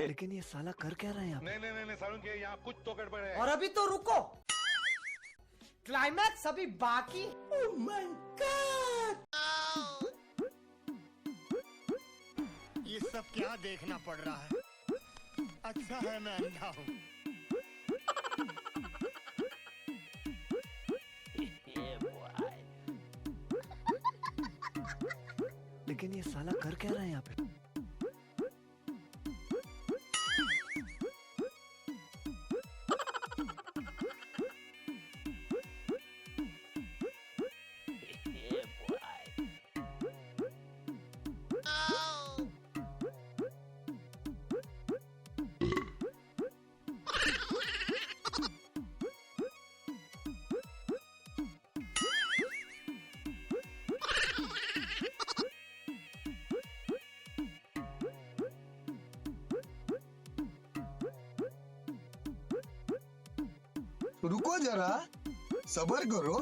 लेकिन ये साला कर क्या रहा है यहाँ पे? नहीं सारुण के यहाँ कुछ तो गड़बड़ है। और अभी तो रुको, क्लाइमैक्स अभी बाकी। ओह माय गॉड, ये सब क्या देखना पड़ रहा है? अच्छा है मैं अंधा हूँ। लेकिन ये साला कर क्या रहा है यहाँ पे? रुको जरा, सब्र करो।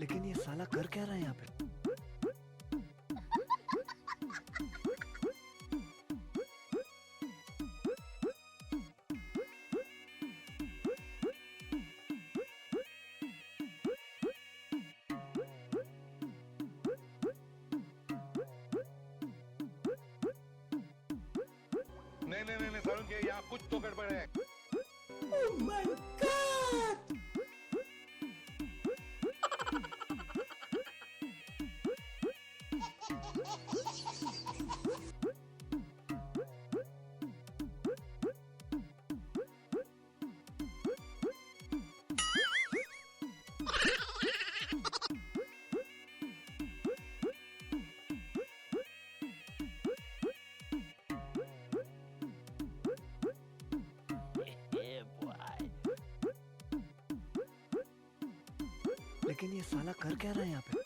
लेकिन ये साला कर क्या रहा है यहाँ पे? नहीं सारुण के यहाँ कुछ तो गड़बड़ है। ओह माय गॉड, लेकिन ये साला कर क्या रहा है यहाँ पे?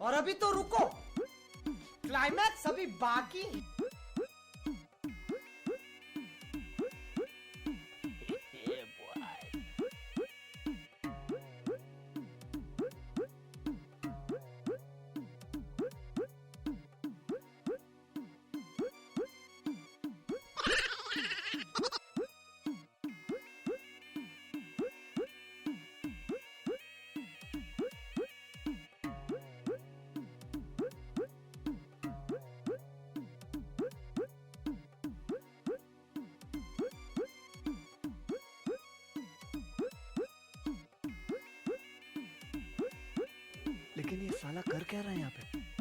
और अभी तो रुको, क्लाइमैक्स अभी बाकी। लेकिन ये साला कर क्या रहा है यहाँ पे?